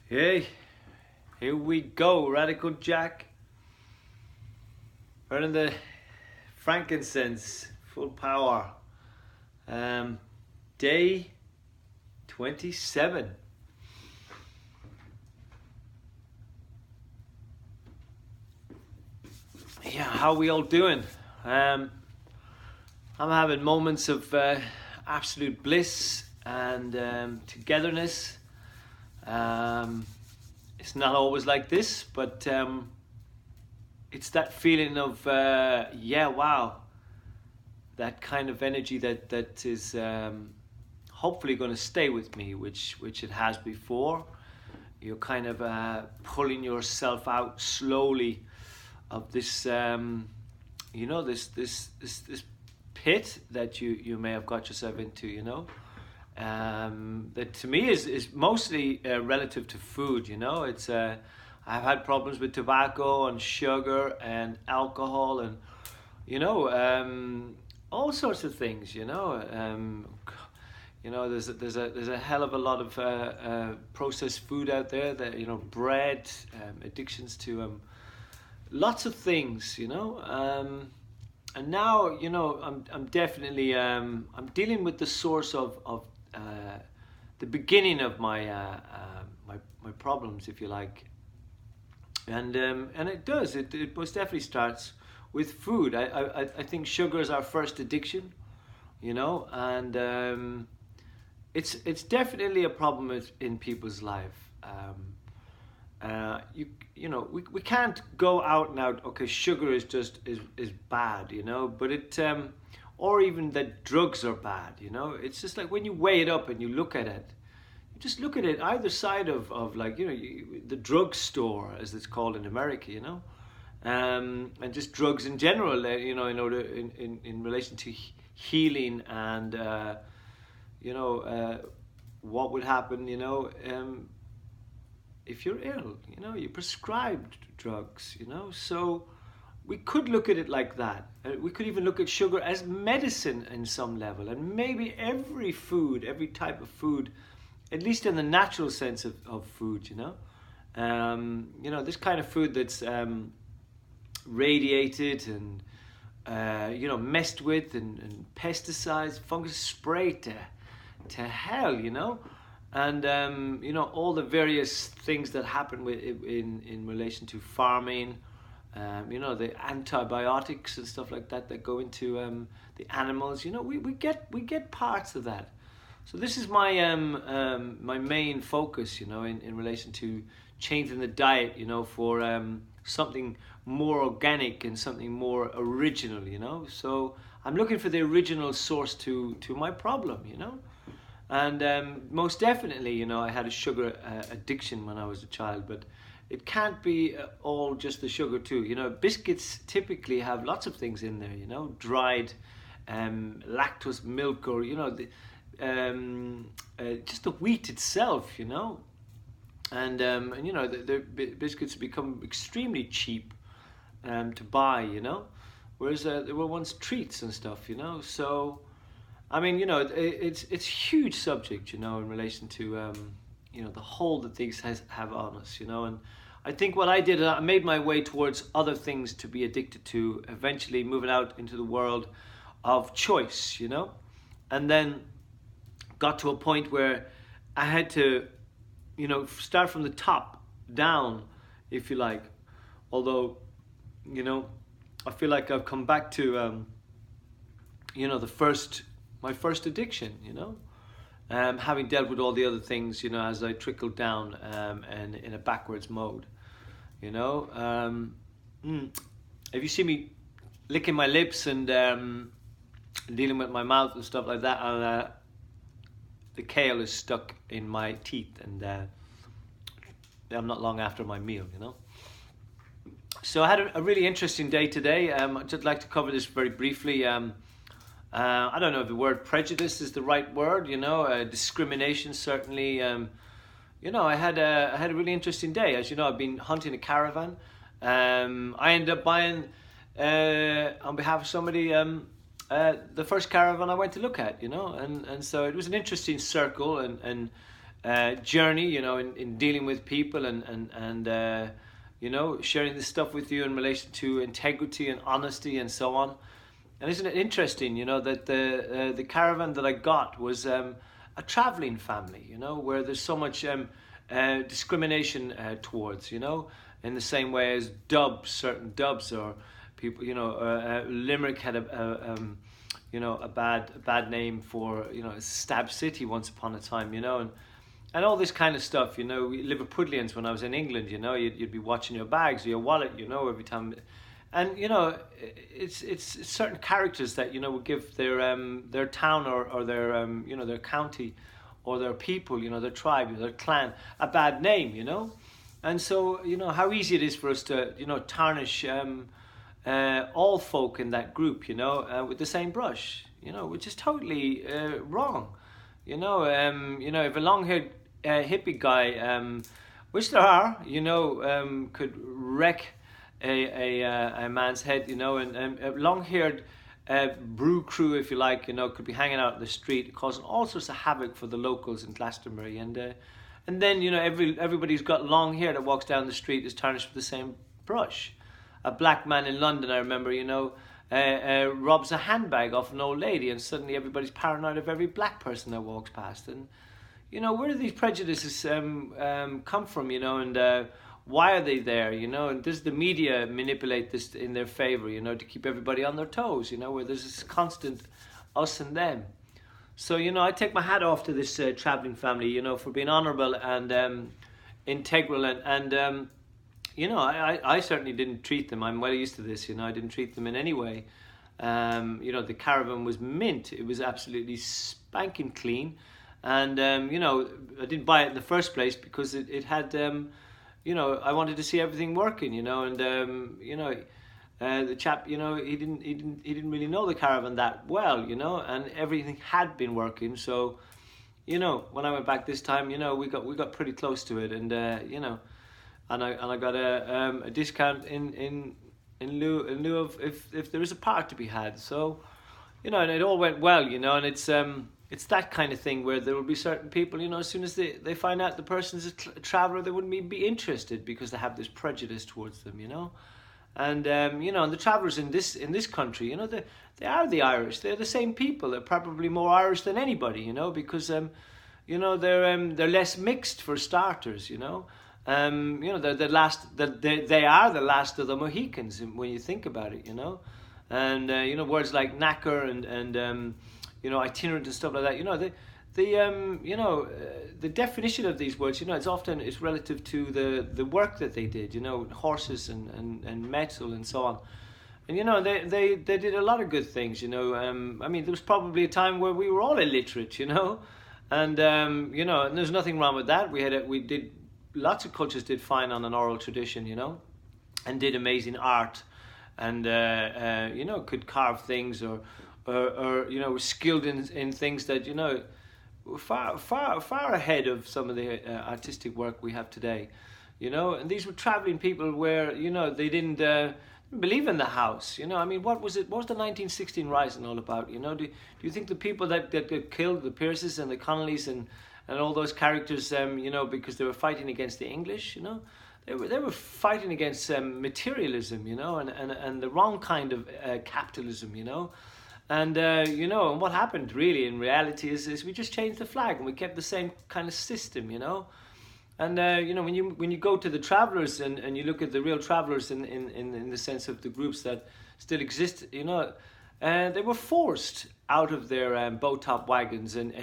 Hey, here we go, Radical Jack. Burning the frankincense, full power. Day 27. Yeah, how we all doing? I'm having moments of absolute bliss and togetherness. Um, it's not always like this, but it's that feeling of yeah, wow, that kind of energy that is hopefully going to stay with me, which it has before. You're kind of pulling yourself out slowly of this, this pit that you may have got yourself into, that to me is mostly relative to food. It's I've had problems with tobacco and sugar and alcohol and all sorts of things. There's a hell of a lot of processed food out there. That bread, addictions to lots of things. And now I'm definitely I'm dealing with the source of the beginning of my problems, if you like. And it most definitely starts with food. I think sugar is our first addiction, and it's definitely a problem in people's life. We can't go out and out. Okay, sugar is just is bad, but it or even that drugs are bad, It's just like when you weigh it up and you look at it, you just look at it either side of like the drug store, as it's called in America, and just drugs in general, in order in relation to healing and what would happen, if you're ill, you're prescribed drugs, so we could look at it like that. We could even look at sugar as medicine in some level, and maybe every type of food, at least in the natural sense of food, this kind of food that's radiated and messed with and pesticides, fungus sprayed to hell, and all the various things that happen in relation to farming, the antibiotics and stuff like that go into the animals. We get parts of that. So this is my my main focus, in relation to changing the diet, for something more organic and something more original. So I'm looking for the original source to my problem, And most definitely, I had a sugar addiction when I was a child, but it can't be all just the sugar too. Biscuits typically have lots of things in there, dried lactose milk, or, just the wheat itself, And the biscuits become extremely cheap to buy, whereas they were once treats and stuff, So I mean, it's a huge subject, in relation to the hold that things have on us, And I think what I did, I made my way towards other things to be addicted to, eventually moving out into the world of choice, And then got to a point where I had to, start from the top down, if you like. Although, I feel like I've come back to, my first addiction, having dealt with all the other things, as I trickled down, and in a backwards mode, If you see me licking my lips and dealing with my mouth and stuff like that, and the kale is stuck in my teeth, and I'm not long after my meal, So I had a really interesting day today. I'd just like to cover this very briefly. I don't know if the word prejudice is the right word, discrimination certainly. I had a really interesting day. As you know, I've been hunting a caravan. I ended up buying, on behalf of somebody, the first caravan I went to look at, and so it was an interesting circle, and journey, you know, in dealing with people and you know, sharing this stuff with you in relation to integrity and honesty and so on. And isn't it interesting, you know, that the caravan that I got was a traveling family, you know, where there's so much discrimination towards, you know, in the same way as certain dubs or people, you know, Limerick had you know, a bad name for, you know, Stab City once upon a time, you know, and all this kind of stuff, you know. Liverpudlians, when I was in England, you know, you'd be watching your bags or your wallet, you know, every time. And you know, it's certain characters that, you know, would give their town or their you know, their county or their people, you know, their tribe, their clan, a bad name, you know. And so, you know, how easy it is for us to, you know, tarnish all folk in that group, you know, with the same brush, you know, which is totally wrong. You know, if a long-haired hippie guy, which there are, you know, could wreck a man's head, you know, and a long-haired brew crew, if you like, you know, could be hanging out in the street, causing all sorts of havoc for the locals in Glastonbury, and then, you know, everybody's got long hair that walks down the street is tarnished with the same brush. A black man in London, I remember, you know, robs a handbag off an old lady, and suddenly everybody's paranoid of every black person that walks past. And you know, where do these prejudices come from, you know, and why are they there, you know? And does the media manipulate this in their favor, you know, to keep everybody on their toes, you know, where there's this constant us and them? So, you know, I take my hat off to this traveling family, you know, for being honorable and integral, and you know, I certainly didn't treat them. I'm well used to this, you know. I didn't treat them in any way. You know, the caravan was mint. It was absolutely spanking clean. And, you know, I didn't buy it in the first place because it had, you know, I wanted to see everything working, you know. And, you know, the chap, you know, he didn't really know the caravan that well, you know. And everything had been working. So, you know, when I went back this time, you know, we got pretty close to it. And, you know, and I got a discount in lieu of if there is a park to be had. So, you know, and it all went well, you know. And it's that kind of thing where there will be certain people, you know, as soon as they find out the person is a traveller, they wouldn't even be interested because they have this prejudice towards them, you know. And you know, and the travellers in this country, you know, they are the Irish. They're the same people. They're probably more Irish than anybody, you know, because you know, they're less mixed for starters, you know. You know, they are the last of the Mohicans when you think about it, you know. And you know, words like knacker and you know, itinerant and stuff like that, you know, you know, the definition of these words, you know, it's relative to the work that they did, you know, horses and metal and so on. And you know, they did a lot of good things, you know. I mean, there was probably a time where we were all illiterate, you know, and you know, and there's nothing wrong with that. Lots of cultures did fine on an oral tradition, you know, and did amazing art, and you know, could carve things or you know, were skilled in things that, you know, were far ahead of some of the artistic work we have today, you know. And these were traveling people where, you know, they didn't believe in the house, you know. I mean, what was the 1916 Rising all about, you know? Do you think the people that got killed, the Pierces and the Connollys and all those characters, you know, because they were fighting against the English, you know, they were fighting against materialism, you know, and the wrong kind of capitalism, you know. And you know, and what happened really in reality is we just changed the flag and we kept the same kind of system, you know. And you know, when you go to the travellers and you look at the real travellers in the sense of the groups that still exist, you know, they were forced out of their bow-top wagons and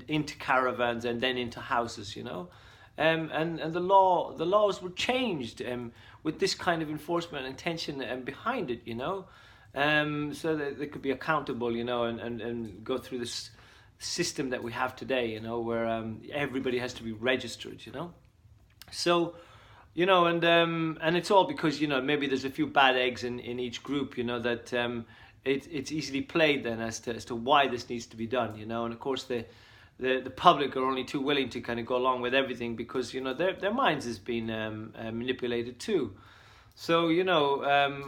into caravans and then into houses, you know. And the laws were changed with this kind of enforcement and intention behind it, you know. So that they could be accountable, you know, and go through this system that we have today, you know, where everybody has to be registered, you know. So, you know, and it's all because, you know, maybe there's a few bad eggs in each group, you know, that it's easily played then as to why this needs to be done, you know. And of course the public are only too willing to kind of go along with everything because, you know, their minds has been manipulated too. So, you know,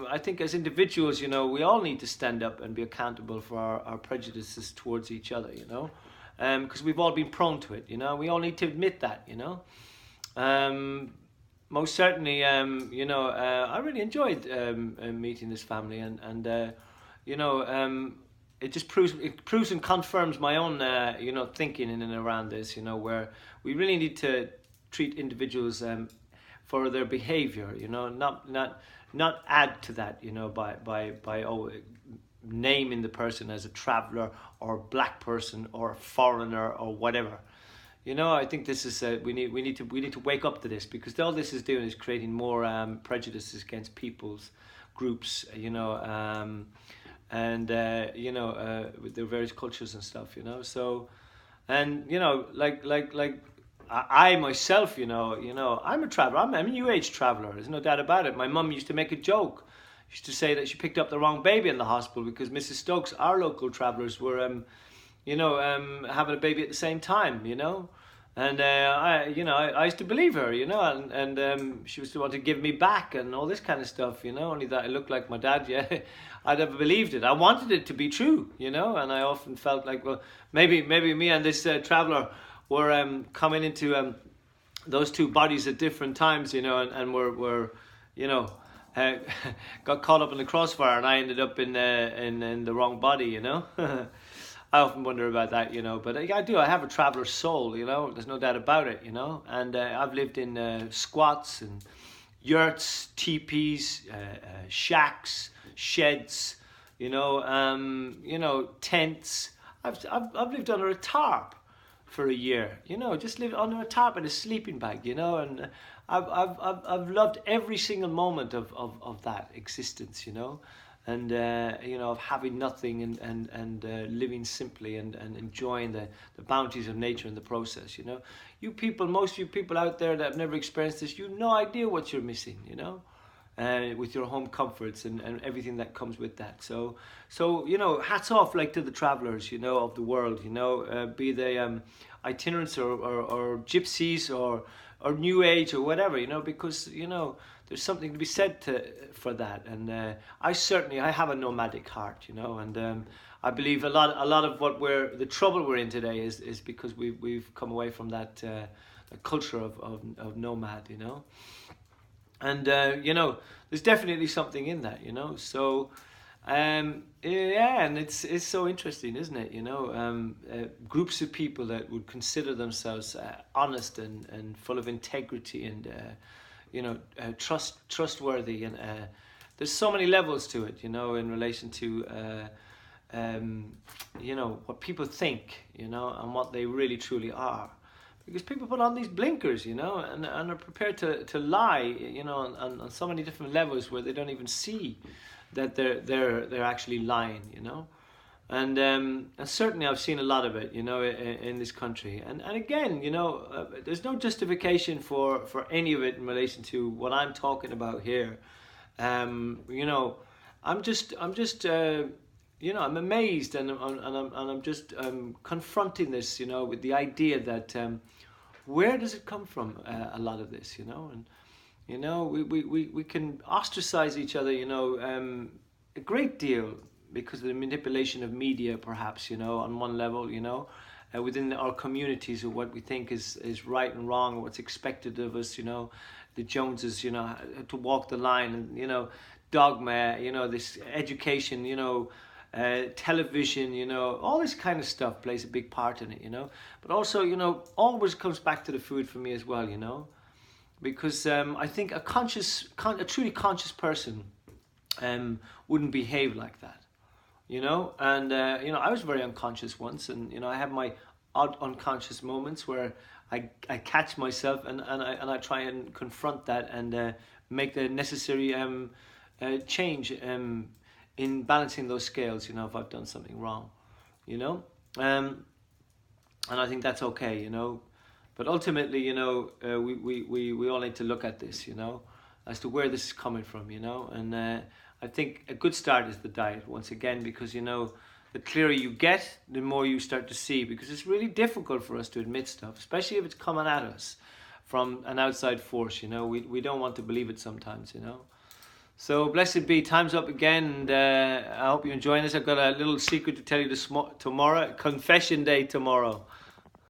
I think as individuals, you know, we all need to stand up and be accountable for our prejudices towards each other, you know. because we've all been prone to it, you know. We all need to admit that, you know. Um, Most certainly, I really enjoyed meeting this family, and you know, it proves and confirms my own thinking in and around this, you know, where we really need to treat individuals for their behavior, you know, not add to that, you know, by naming the person as a traveler or black person or foreigner or whatever. You know, I think this is we need to wake up to this, because all this is doing is creating more prejudices against peoples, groups, with their various cultures and stuff. You know, so, and like I myself, I'm a traveler. I'm a new age traveler. There's no doubt about it. My mum used to make a joke. She used to say that she picked up the wrong baby in the hospital because Mrs. Stokes, our local travelers, were having a baby at the same time, you know. And I used to believe her, you know, and she was to want to give me back and all this kind of stuff, you know. Only that I looked like my dad, yeah. I never believed it. I wanted it to be true, you know, and I often felt like, well, maybe me and this traveler were coming into those two bodies at different times, you know, and were you know, got caught up in the crossfire, and I ended up in the wrong body, you know. I often wonder about that, you know, but I do. I have a traveler's soul, you know. There's no doubt about it, you know. And I've lived in squats and yurts, teepees, shacks, sheds, tents. I've lived under a tarp for a year, you know, just lived under a tarp in a sleeping bag, you know, and I've loved every single moment of that existence, you know. And of having nothing and living simply and enjoying the bounties of nature in the process, you know. Most of you people out there that have never experienced this, you've no idea what you're missing, you know, with your home comforts and everything that comes with that. So you know, hats off like to the travelers, you know, of the world, you know, be they itinerants or gypsies or new age or whatever, you know, because, you know, there's something to be said for that. And I have a nomadic heart, you know, and I believe a lot of the trouble we're in today is because we've come away from that culture of nomad, you know. And there's definitely something in that, you know. So and it's so interesting, isn't it? You know, groups of people that would consider themselves honest and full of integrity and trustworthy, and there's so many levels to it, you know, in relation to what people think, you know, and what they really truly are, because people put on these blinkers, you know, and are prepared to lie, you know, on so many different levels where they don't even see that they're actually lying, you know. And certainly I've seen a lot of it, you know, in this country. And again, you know, there's no justification for any of it in relation to what I'm talking about here. I'm amazed, and I'm just confronting this, you know, with the idea that where does it come from? A lot of this, you know, and you know, we can ostracize each other, you know, a great deal, because of the manipulation of media, perhaps, you know, on one level, you know, within our communities, of what we think is right and wrong, or what's expected of us, you know, the Joneses, you know, to walk the line, and, you know, dogma, you know, this education, you know, television, you know, all this kind of stuff plays a big part in it, you know. But also, you know, always comes back to the food for me as well, you know, because I think a truly conscious person wouldn't behave like that. You know, and I was very unconscious once, and you know, I have my odd unconscious moments where I catch myself, and I try and confront that and make the necessary change in balancing those scales. You know, if I've done something wrong, you know, and I think that's okay. You know, but ultimately, you know, we all need to look at this, you know, as to where this is coming from, you know, and. I think a good start is the diet, once again, because, you know, the clearer you get, the more you start to see, because it's really difficult for us to admit stuff, especially if it's coming at us from an outside force, you know. We don't want to believe it sometimes, you know. So blessed be. Time's up again, and I hope you're enjoying this. I've got a little secret to tell you tomorrow. Confession day tomorrow.